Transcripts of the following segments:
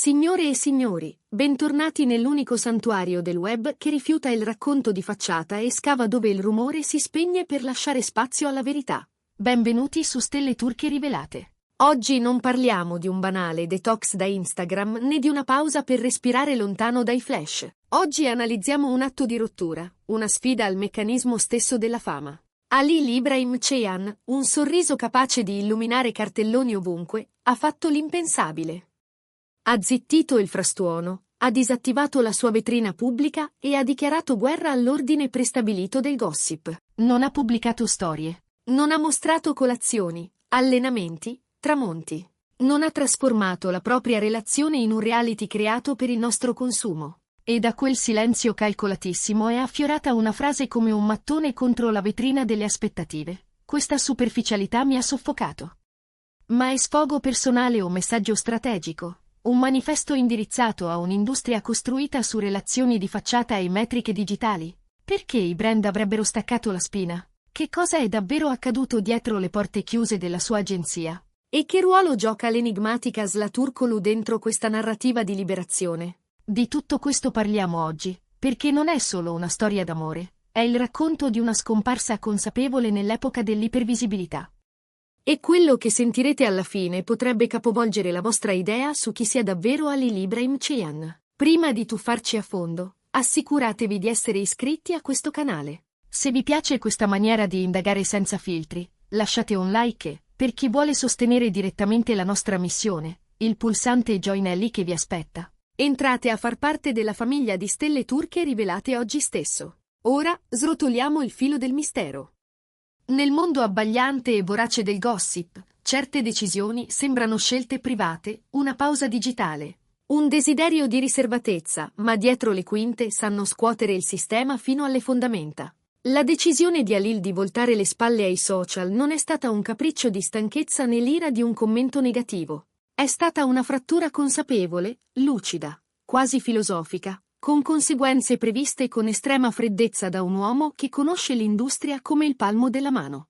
Signore e signori, bentornati nell'unico santuario del web che rifiuta il racconto di facciata e scava dove il rumore si spegne per lasciare spazio alla verità. Benvenuti su Stelle Turche Rivelate. Oggi non parliamo di un banale detox da Instagram né di una pausa per respirare lontano dai flash. Oggi analizziamo un atto di rottura, una sfida al meccanismo stesso della fama. Ali Ibrahim Ceyhan, un sorriso capace di illuminare cartelloni ovunque, ha fatto l'impensabile. Ha zittito il frastuono, ha disattivato la sua vetrina pubblica e ha dichiarato guerra all'ordine prestabilito del gossip. Non ha pubblicato storie. Non ha mostrato colazioni, allenamenti, tramonti. Non ha trasformato la propria relazione in un reality creato per il nostro consumo. E da quel silenzio calcolatissimo è affiorata una frase come un mattone contro la vetrina delle aspettative. Questa superficialità mi ha soffocato. Ma è sfogo personale o messaggio strategico? Un manifesto indirizzato a un'industria costruita su relazioni di facciata e metriche digitali? Perché i brand avrebbero staccato la spina? Che cosa è davvero accaduto dietro le porte chiuse della sua agenzia? E che ruolo gioca l'enigmatica Zlaturkoglu dentro questa narrativa di liberazione? Di tutto questo parliamo oggi, perché non è solo una storia d'amore, è il racconto di una scomparsa consapevole nell'epoca dell'ipervisibilità. E quello che sentirete alla fine potrebbe capovolgere la vostra idea su chi sia davvero Ali Ibrahim Ceyhan. Prima di tuffarci a fondo, assicuratevi di essere iscritti a questo canale. Se vi piace questa maniera di indagare senza filtri, lasciate un like e, per chi vuole sostenere direttamente la nostra missione, il pulsante Join è lì che vi aspetta. Entrate a far parte della famiglia di Stelle Turche Rivelate oggi stesso. Ora srotoliamo il filo del mistero. Nel mondo abbagliante e vorace del gossip, certe decisioni sembrano scelte private, una pausa digitale, un desiderio di riservatezza, ma dietro le quinte sanno scuotere il sistema fino alle fondamenta. La decisione di Halil di voltare le spalle ai social non è stata un capriccio di stanchezza né l'ira di un commento negativo. È stata una frattura consapevole, lucida, quasi filosofica, con conseguenze previste con estrema freddezza da un uomo che conosce l'industria come il palmo della mano.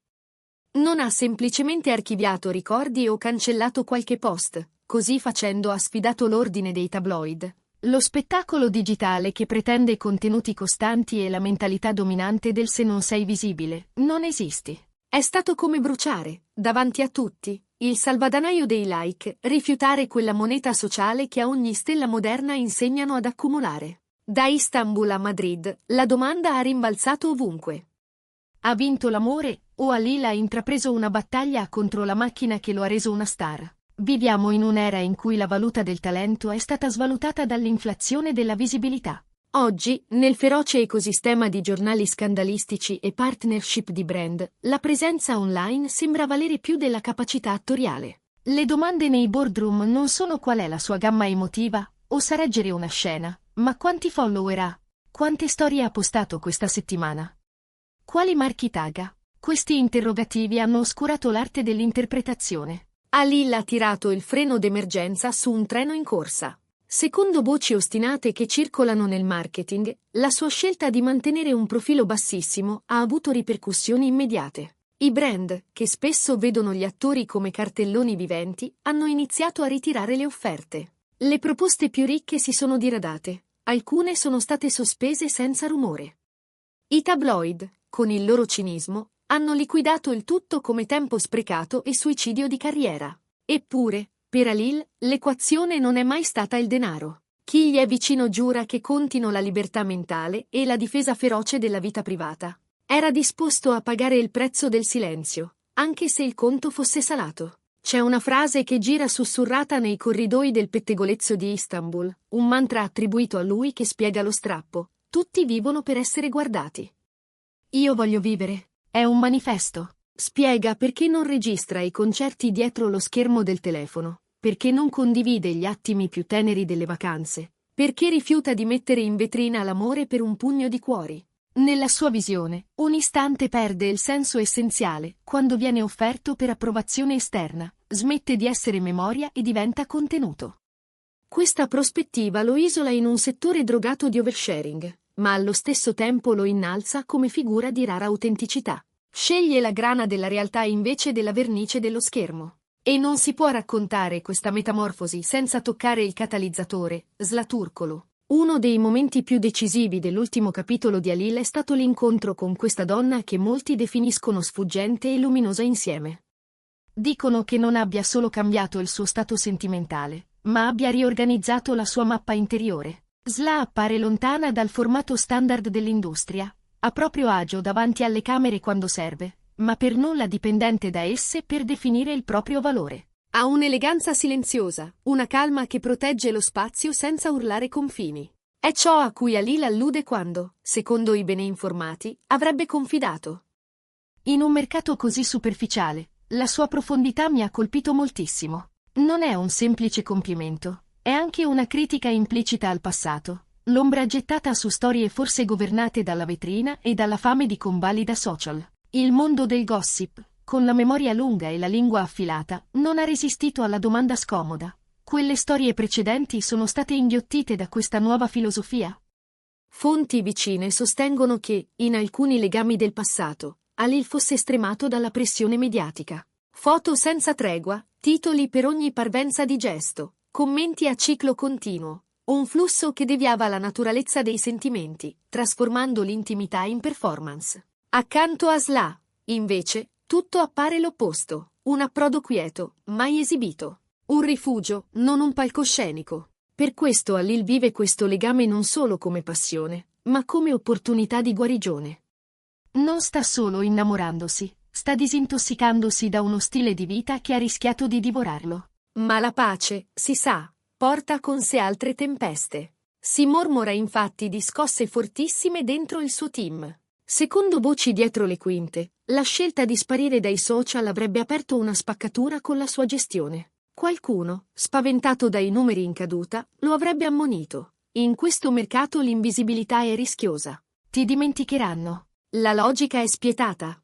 Non ha semplicemente archiviato ricordi o cancellato qualche post, così facendo ha sfidato l'ordine dei tabloid. Lo spettacolo digitale che pretende contenuti costanti e la mentalità dominante del se non sei visibile, non esisti. È stato come bruciare, davanti a tutti, il salvadanaio dei like, rifiutare quella moneta sociale che a ogni stella moderna insegnano ad accumulare. Da Istanbul a Madrid, la domanda ha rimbalzato ovunque. Ha vinto l'amore, o Halil ha intrapreso una battaglia contro la macchina che lo ha reso una star? Viviamo in un'era in cui la valuta del talento è stata svalutata dall'inflazione della visibilità. Oggi, nel feroce ecosistema di giornali scandalistici e partnership di brand, la presenza online sembra valere più della capacità attoriale. Le domande nei boardroom non sono qual è la sua gamma emotiva, o sa reggere una scena, ma quanti follower ha? Quante storie ha postato questa settimana? Quali marchi tagga? Questi interrogativi hanno oscurato l'arte dell'interpretazione. Halil ha tirato il freno d'emergenza su un treno in corsa. Secondo voci ostinate che circolano nel marketing, la sua scelta di mantenere un profilo bassissimo ha avuto ripercussioni immediate. I brand, che spesso vedono gli attori come cartelloni viventi, hanno iniziato a ritirare le offerte. Le proposte più ricche si sono diradate, alcune sono state sospese senza rumore. I tabloid, con il loro cinismo, hanno liquidato il tutto come tempo sprecato e suicidio di carriera. Eppure, per Halil, l'equazione non è mai stata il denaro. Chi gli è vicino giura che contino la libertà mentale e la difesa feroce della vita privata. Era disposto a pagare il prezzo del silenzio, anche se il conto fosse salato. C'è una frase che gira sussurrata nei corridoi del pettegolezzo di Istanbul, un mantra attribuito a lui che spiega lo strappo. Tutti vivono per essere guardati. Io voglio vivere. È un manifesto. Spiega perché non registra i concerti dietro lo schermo del telefono, perché non condivide gli attimi più teneri delle vacanze, perché rifiuta di mettere in vetrina l'amore per un pugno di cuori. Nella sua visione, un istante perde il senso essenziale quando viene offerto per approvazione esterna, smette di essere memoria e diventa contenuto. Questa prospettiva lo isola in un settore drogato di oversharing, ma allo stesso tempo lo innalza come figura di rara autenticità. Sceglie la grana della realtà invece della vernice dello schermo. E non si può raccontare questa metamorfosi senza toccare il catalizzatore, Zlaturkolo. Uno dei momenti più decisivi dell'ultimo capitolo di Halil è stato l'incontro con questa donna che molti definiscono sfuggente e luminosa insieme. Dicono che non abbia solo cambiato il suo stato sentimentale, ma abbia riorganizzato la sua mappa interiore. Zla appare lontana dal formato standard dell'industria, a proprio agio davanti alle camere quando serve, ma per nulla dipendente da esse per definire il proprio valore. Ha un'eleganza silenziosa, una calma che protegge lo spazio senza urlare confini. È ciò a cui Halil allude quando, secondo i bene informati, avrebbe confidato. In un mercato così superficiale, la sua profondità mi ha colpito moltissimo. Non è un semplice complimento, è anche una critica implicita al passato, l'ombra gettata su storie forse governate dalla vetrina e dalla fame di convalida social. Il mondo del gossip, con la memoria lunga e la lingua affilata, non ha resistito alla domanda scomoda. Quelle storie precedenti sono state inghiottite da questa nuova filosofia? Fonti vicine sostengono che, in alcuni legami del passato, Halil fosse stremato dalla pressione mediatica. Foto senza tregua, titoli per ogni parvenza di gesto, commenti a ciclo continuo, un flusso che deviava la naturalezza dei sentimenti, trasformando l'intimità in performance. Accanto a Zla, invece, tutto appare l'opposto, un approdo quieto, mai esibito. Un rifugio, non un palcoscenico. Per questo Halil vive questo legame non solo come passione, ma come opportunità di guarigione. Non sta solo innamorandosi, sta disintossicandosi da uno stile di vita che ha rischiato di divorarlo. Ma la pace, si sa, porta con sé altre tempeste. Si mormora infatti di scosse fortissime dentro il suo team. Secondo voci dietro le quinte, la scelta di sparire dai social avrebbe aperto una spaccatura con la sua gestione. Qualcuno, spaventato dai numeri in caduta, lo avrebbe ammonito. In questo mercato l'invisibilità è rischiosa. Ti dimenticheranno. La logica è spietata.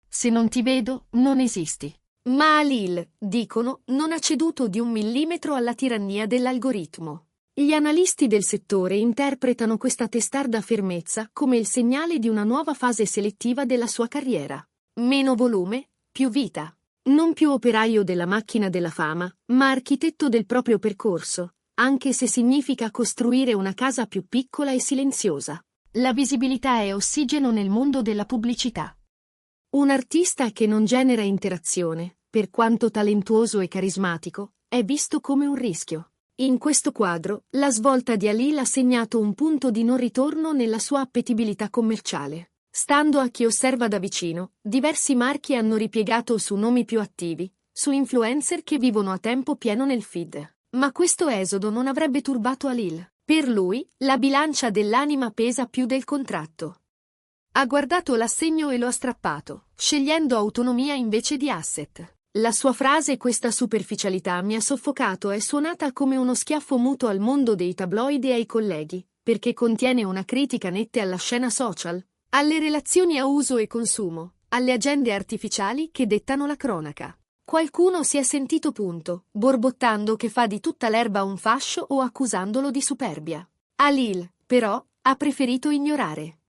Se non ti vedo, non esisti. Ma Halil, dicono, non ha ceduto di 1 millimetro alla tirannia dell'algoritmo. Gli analisti del settore interpretano questa testarda fermezza come il segnale di una nuova fase selettiva della sua carriera. Meno volume, più vita. Non più operaio della macchina della fama, ma architetto del proprio percorso, anche se significa costruire una casa più piccola e silenziosa. La visibilità è ossigeno nel mondo della pubblicità. Un artista che non genera interazione, per quanto talentuoso e carismatico, è visto come un rischio. In questo quadro, la svolta di Halil ha segnato un punto di non ritorno nella sua appetibilità commerciale. Stando a chi osserva da vicino, diversi marchi hanno ripiegato su nomi più attivi, su influencer che vivono a tempo pieno nel feed. Ma questo esodo non avrebbe turbato Halil. Per lui, la bilancia dell'anima pesa più del contratto. Ha guardato l'assegno e lo ha strappato, scegliendo autonomia invece di asset. La sua frase "questa superficialità mi ha soffocato" è suonata come uno schiaffo muto al mondo dei tabloid e ai colleghi, perché contiene una critica netta alla scena social, alle relazioni a uso e consumo, alle agende artificiali che dettano la cronaca. Qualcuno si è sentito punto, borbottando che fa di tutta l'erba un fascio o accusandolo di superbia. Halil, però, ha preferito ignorare.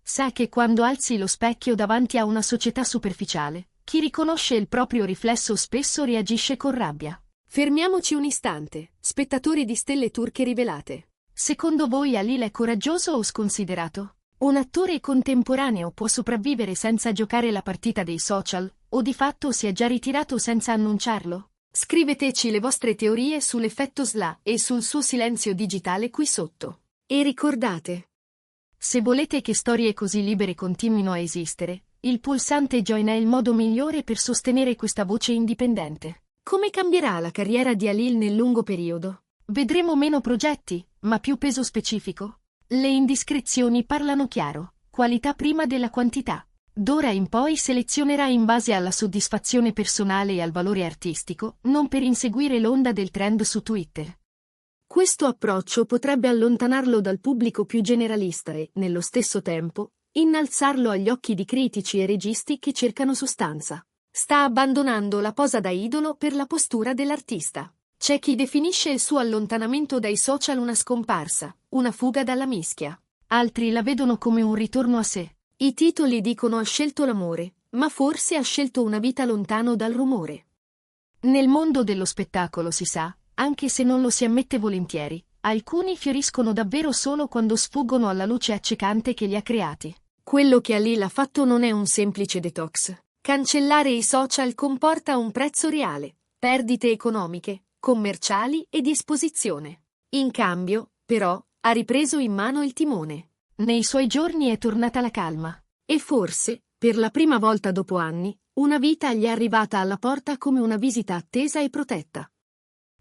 Sa che quando alzi lo specchio davanti a una società superficiale, chi riconosce il proprio riflesso spesso reagisce con rabbia. Fermiamoci un istante, spettatori di Stelle Turche Rivelate. Secondo voi Halil è coraggioso o sconsiderato? Un attore contemporaneo può sopravvivere senza giocare la partita dei social, o di fatto si è già ritirato senza annunciarlo? Scriveteci le vostre teorie sull'effetto Zla e sul suo silenzio digitale qui sotto. E ricordate, se volete che storie così libere continuino a esistere, il pulsante Join è il modo migliore per sostenere questa voce indipendente. Come cambierà la carriera di Halil nel lungo periodo? Vedremo meno progetti, ma più peso specifico? Le indiscrezioni parlano chiaro, qualità prima della quantità. D'ora in poi selezionerà in base alla soddisfazione personale e al valore artistico, non per inseguire l'onda del trend su Twitter. Questo approccio potrebbe allontanarlo dal pubblico più generalista e, nello stesso tempo, innalzarlo agli occhi di critici e registi che cercano sostanza. Sta abbandonando la posa da idolo per la postura dell'artista. C'è chi definisce il suo allontanamento dai social una scomparsa, una fuga dalla mischia. Altri la vedono come un ritorno a sé. I titoli dicono ha scelto l'amore, ma forse ha scelto una vita lontano dal rumore. Nel mondo dello spettacolo si sa, anche se non lo si ammette volentieri, alcuni fioriscono davvero solo quando sfuggono alla luce accecante che li ha creati. Quello che Halil ha fatto non è un semplice detox. Cancellare i social comporta un prezzo reale, perdite economiche, commerciali e di esposizione. In cambio, però, ha ripreso in mano il timone. Nei suoi giorni è tornata la calma. E forse, per la prima volta dopo anni, una vita gli è arrivata alla porta come una visita attesa e protetta.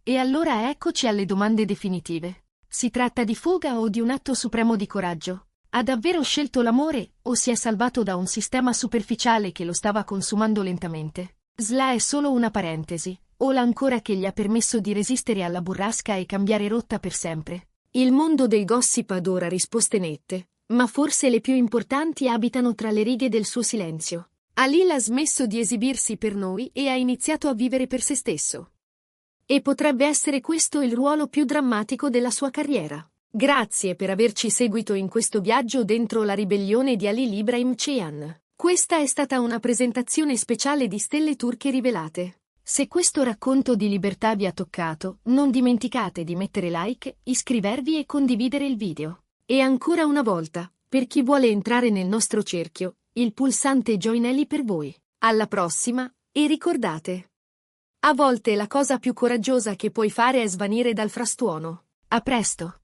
E allora eccoci alle domande definitive. Si tratta di fuga o di un atto supremo di coraggio? Ha davvero scelto l'amore o si è salvato da un sistema superficiale che lo stava consumando lentamente? Sla è solo una parentesi, o l'ancora che gli ha permesso di resistere alla burrasca e cambiare rotta per sempre. Il mondo del gossip adora risposte nette, ma forse le più importanti abitano tra le righe del suo silenzio. Halil ha smesso di esibirsi per noi e ha iniziato a vivere per se stesso. E potrebbe essere questo il ruolo più drammatico della sua carriera. Grazie per averci seguito in questo viaggio dentro la ribellione di Halil Ibrahim Ceyhan. Questa è stata una presentazione speciale di Stelle Turche Rivelate. Se questo racconto di libertà vi ha toccato, non dimenticate di mettere like, iscrivervi e condividere il video. E ancora una volta, per chi vuole entrare nel nostro cerchio, il pulsante Join è lì per voi. Alla prossima, e ricordate: a volte la cosa più coraggiosa che puoi fare è svanire dal frastuono. A presto!